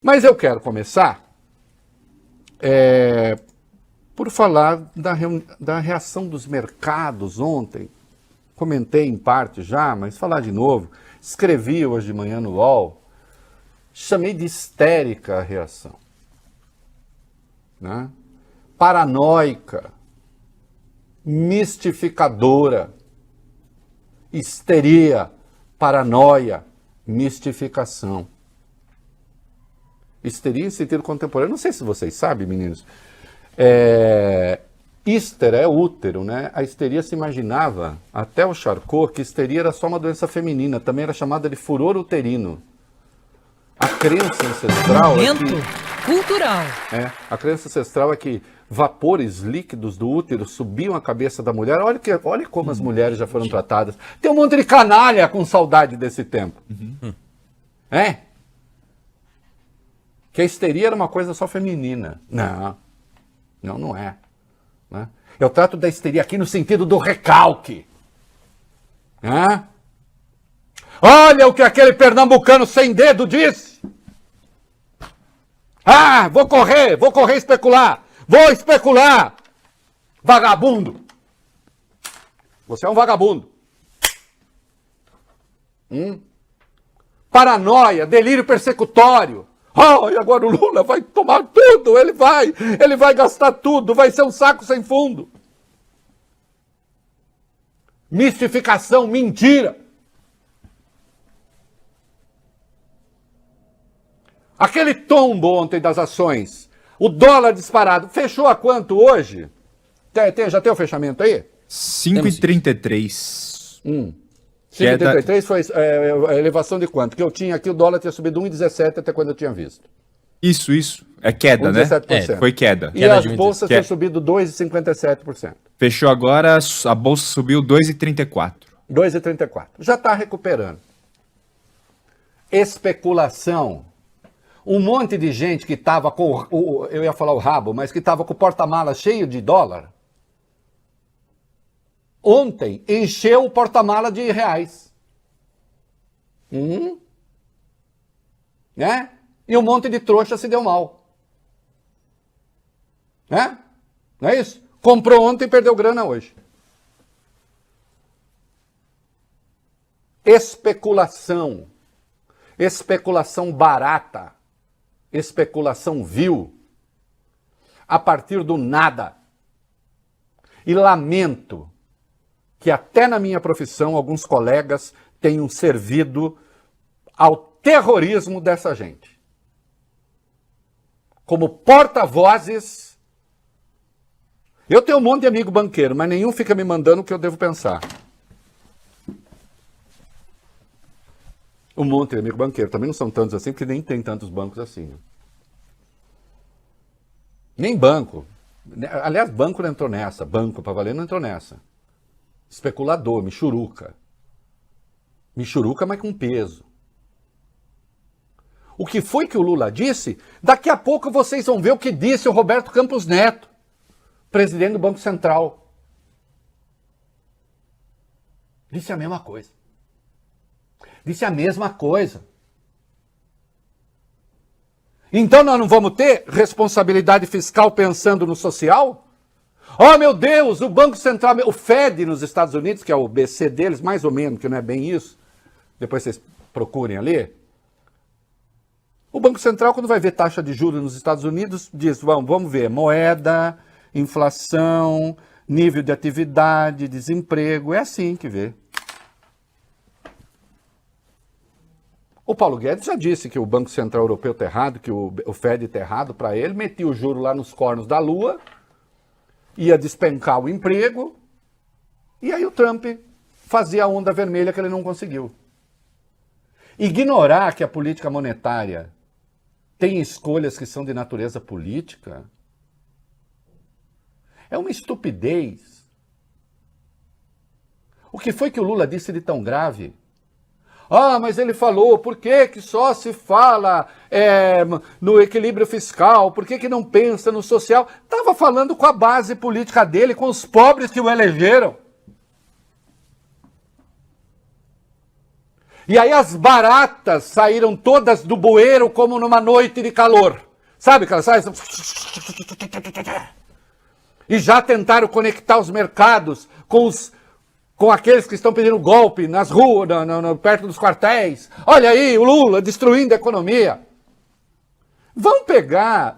Mas eu quero começar por falar da reação dos mercados ontem. Comentei em parte já, mas falar de novo. Escrevi hoje de manhã no UOL, chamei de histérica a reação, né? Paranoica, mistificadora, histeria, paranoia, mistificação. Histeria em sentido contemporâneo, não sei se vocês sabem, meninos, hister é útero, né? A histeria se imaginava, até o Charcot, que histeria era só uma doença feminina, também era chamada de furor uterino. A crença ancestral cultural. A crença ancestral é que vapores líquidos do útero subiam a cabeça da mulher. Olha como as mulheres já foram tratadas. Tem um monte de canalha com saudade desse tempo. Que a histeria era uma coisa só feminina. Não é. Né? Eu trato da histeria aqui no sentido do recalque. Olha o que aquele pernambucano sem dedo disse. Vou correr especular. Vou especular. Vagabundo. Você é um vagabundo. Paranoia, delírio persecutório. E agora o Lula vai tomar tudo, ele vai gastar tudo, vai ser um saco sem fundo. Mistificação, mentira. Aquele tombo ontem das ações, o dólar disparado, fechou a quanto hoje? Já tem o fechamento aí? 5,33. 5,33 foi a elevação de quanto? Que eu tinha aqui, o dólar tinha subido 1,17 até quando eu tinha visto. Isso. É queda, 1,17%. né? Foi queda. E as bolsas tinham subido 2,57%. Fechou agora, a bolsa subiu 2,34. 2,34. Já está recuperando. Especulação. Um monte de gente que estava com eu ia falar o rabo, mas que estava com o porta-mala cheio de dólar, ontem encheu o porta-mala de reais. Né? E um monte de trouxa se deu mal. Né? Não é isso? Comprou ontem e perdeu grana hoje. Especulação. Especulação barata. Especulação vil. A partir do nada. E lamento que até na minha profissão alguns colegas tenham servido ao terrorismo dessa gente. Como porta-vozes. Eu tenho um monte de amigo banqueiro, mas nenhum fica me mandando o que eu devo pensar. Um monte de amigo banqueiro. Também não são tantos assim, porque nem tem tantos bancos assim. Nem banco. Aliás, banco não entrou nessa. Banco para valer não entrou nessa. Especulador, michuruca. Michuruca, mas com peso. O que foi que o Lula disse? Daqui a pouco vocês vão ver o que disse o Roberto Campos Neto, presidente do Banco Central. Disse a mesma coisa. Disse a mesma coisa. Então nós não vamos ter responsabilidade fiscal pensando no social? Oh, meu Deus, o Banco Central, o Fed nos Estados Unidos, que é o BC deles, mais ou menos, que não é bem isso. Depois vocês procurem ali. O Banco Central, quando vai ver taxa de juros nos Estados Unidos, diz, vamos ver, moeda, inflação, nível de atividade, desemprego, é assim que vê. O Paulo Guedes já disse que o Banco Central Europeu está errado, que o Fed está errado para ele, metia o juro lá nos cornos da lua, ia despencar o emprego, e aí o Trump fazia a onda vermelha que ele não conseguiu. Ignorar que a política monetária tem escolhas que são de natureza política é uma estupidez. O que foi que o Lula disse de tão grave? Mas ele falou, por que só se fala no equilíbrio fiscal? Por que não pensa no social? Estava falando com a base política dele, com os pobres que o elegeram. E aí as baratas saíram todas do bueiro como numa noite de calor. Sabe que elas saem? E já tentaram conectar os mercados com aqueles que estão pedindo golpe nas ruas, perto dos quartéis. Olha aí, o Lula destruindo a economia. Vão pegar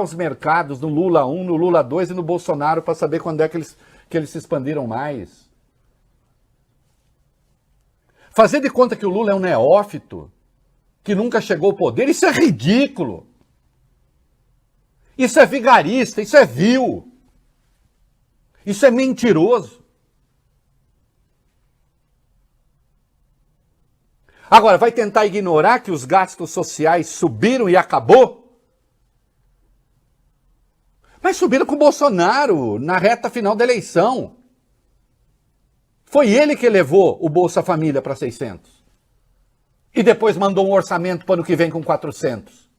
os mercados no Lula 1, no Lula 2 e no Bolsonaro para saber quando é que eles se expandiram mais. Fazer de conta que o Lula é um neófito, que nunca chegou ao poder, isso é ridículo. Isso é vigarista, isso é vil. Isso é mentiroso. Agora, vai tentar ignorar que os gastos sociais subiram e acabou? Mas subiram com o Bolsonaro na reta final da eleição. Foi ele que levou o Bolsa Família para 600. E depois mandou um orçamento para o ano que vem com 400.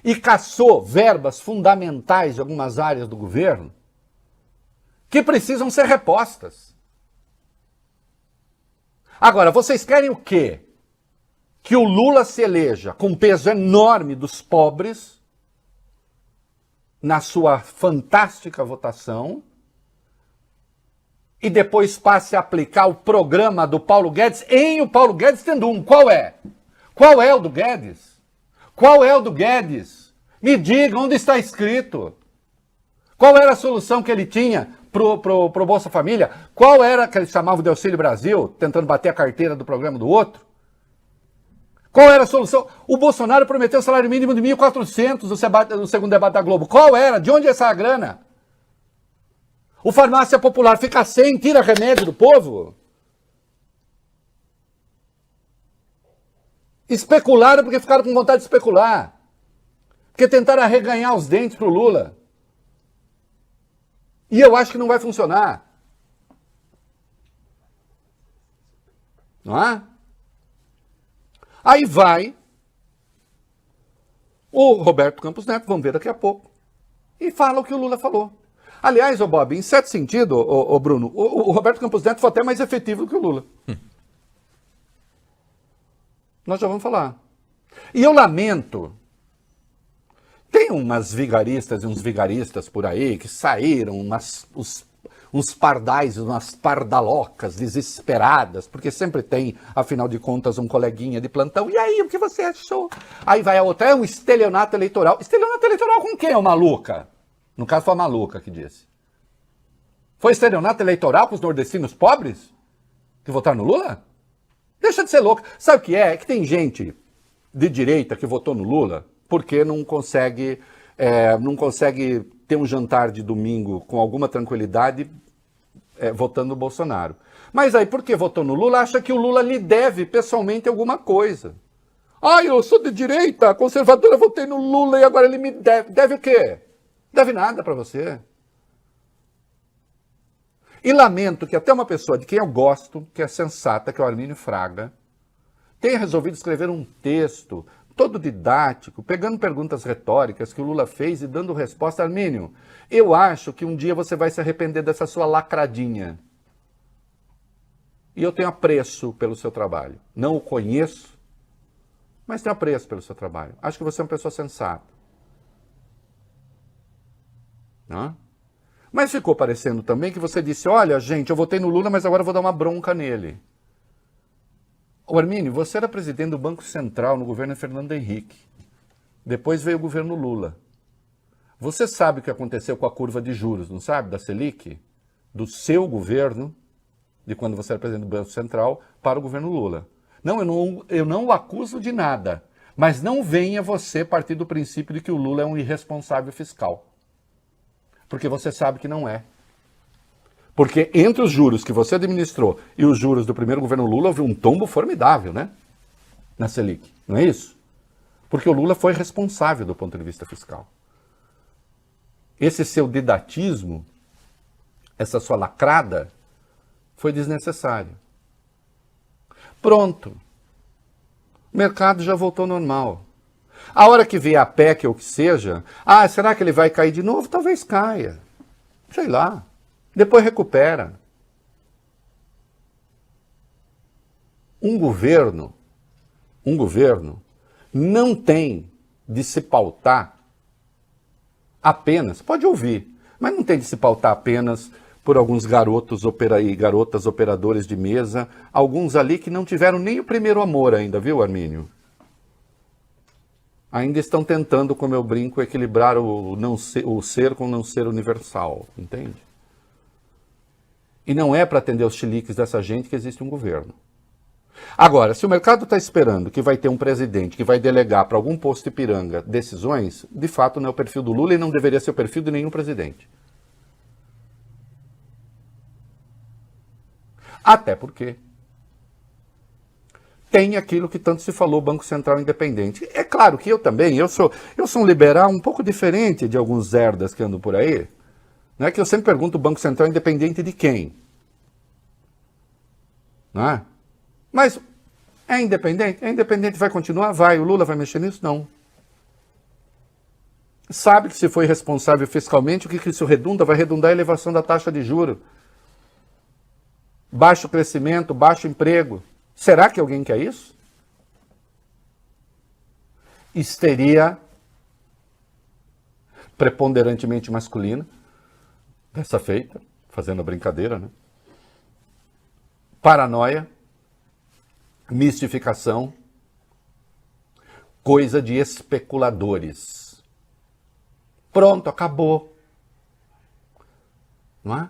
E caçou verbas fundamentais de algumas áreas do governo que precisam ser repostas. Agora, vocês querem o quê? Que o Lula se eleja com um peso enorme dos pobres na sua fantástica votação e depois passe a aplicar o programa do Paulo Guedes em o Paulo Guedes tendo um. Qual é? Qual é o do Guedes? Qual é o do Guedes? Me diga onde está escrito. Qual era a solução que ele tinha pro Bolsa Família? Qual era que eles chamavam de Auxílio Brasil, tentando bater a carteira do programa do outro? Qual era a solução? O Bolsonaro prometeu salário mínimo de 1.400 no segundo debate da Globo. Qual era? De onde é essa grana? O farmácia popular fica sem, tira remédio do povo? Especularam porque ficaram com vontade de especular. Porque tentaram arreganhar os dentes pro Lula. E eu acho que não vai funcionar. Não é? Aí vai o Roberto Campos Neto, vamos ver daqui a pouco, e fala o que o Lula falou. Aliás, ô Bob, em certo sentido, ô Bruno, o Roberto Campos Neto foi até mais efetivo do que o Lula. Nós já vamos falar. E eu lamento. Tem umas vigaristas e uns vigaristas por aí que saíram, uns pardais, umas pardalocas desesperadas, porque sempre tem, afinal de contas, um coleguinha de plantão. E aí, o que você achou? Aí vai a outra, é um estelionato eleitoral. Estelionato eleitoral com quem, ô maluca? No caso, foi a maluca que disse. Foi estelionato eleitoral com os nordestinos pobres que votaram no Lula? Deixa de ser louca. Sabe o que é? É que tem gente de direita que votou no Lula porque não consegue ter um jantar de domingo com alguma tranquilidade votando no Bolsonaro. Mas aí, porque votou no Lula, acha que o Lula lhe deve pessoalmente alguma coisa. Ah, eu sou de direita, conservadora, votei no Lula e agora ele me deve. Deve o quê? Deve nada para você. E lamento que até uma pessoa de quem eu gosto, que é sensata, que é o Armínio Fraga, tenha resolvido escrever um texto todo didático, pegando perguntas retóricas que o Lula fez e dando resposta. Armínio, eu acho que um dia você vai se arrepender dessa sua lacradinha. E eu tenho apreço pelo seu trabalho. Não o conheço, mas tenho apreço pelo seu trabalho. Acho que você é uma pessoa sensata. Não? Mas ficou parecendo também que você disse, olha, gente, eu votei no Lula, mas agora eu vou dar uma bronca nele. Ô Armínio, você era presidente do Banco Central no governo Fernando Henrique. Depois veio o governo Lula. Você sabe o que aconteceu com a curva de juros, não sabe? Da Selic? Do seu governo, de quando você era presidente do Banco Central, para o governo Lula. Não, eu não o acuso de nada. Mas não venha você partir do princípio de que o Lula é um irresponsável fiscal. Porque você sabe que não é. Porque entre os juros que você administrou e os juros do primeiro governo Lula, houve um tombo formidável, né? Na Selic, não é isso? Porque o Lula foi responsável do ponto de vista fiscal. Esse seu didatismo, essa sua lacrada, foi desnecessário. Pronto. O mercado já voltou ao normal. A hora que vier a PEC ou o que seja, será que ele vai cair de novo? Talvez caia. Sei lá. Depois recupera. Um governo não tem de se pautar apenas, pode ouvir, mas não tem de se pautar apenas por alguns garotas operadores de mesa, alguns ali que não tiveram nem o primeiro amor ainda, viu, Armínio? Ainda estão tentando, como eu brinco, equilibrar o ser com o não ser universal, entende? E não é para atender os chiliques dessa gente que existe um governo. Agora, se o mercado está esperando que vai ter um presidente que vai delegar para algum posto Ipiranga decisões, de fato não é o perfil do Lula e não deveria ser o perfil de nenhum presidente. Até porque tem aquilo que tanto se falou, Banco Central Independente. É claro que eu também, eu sou um liberal um pouco diferente de alguns zerdas que andam por aí. Não é que eu sempre pergunto, o Banco Central Independente de quem? Não é? Mas é independente? É independente, vai continuar? Vai. O Lula vai mexer nisso? Não. Sabe que se foi responsável fiscalmente, o que isso redunda? Vai redundar a elevação da taxa de juros. Baixo crescimento, baixo emprego. Será que alguém quer isso? Histeria preponderantemente masculina, dessa feita, fazendo a brincadeira, né? Paranoia, mistificação, coisa de especuladores. Pronto, acabou. Não é?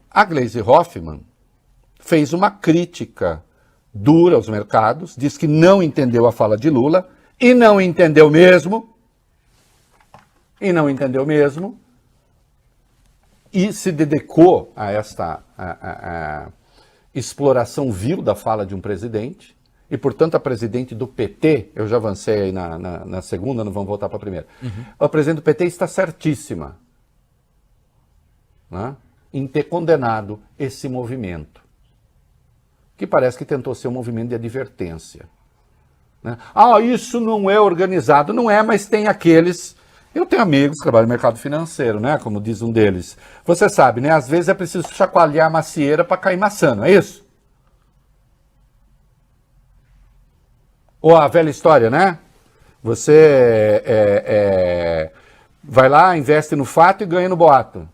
A Gleisi Hoffmann fez uma crítica dura aos mercados, diz que não entendeu a fala de Lula, e não entendeu mesmo, e se dedicou a esta exploração vil da fala de um presidente, e portanto a presidente do PT, eu já avancei aí na segunda, não vamos voltar para a primeira, a presidente do PT está certíssima, né, em ter condenado esse movimento, que parece que tentou ser um movimento de advertência. Né? Ah, isso não é organizado. Não é, mas tem aqueles... Eu tenho amigos que trabalham no mercado financeiro, né? Como diz um deles. Você sabe, né? Às vezes é preciso chacoalhar a macieira para cair maçã, não é isso? Ou a velha história, né? Você vai lá, investe no fato e ganha no boato.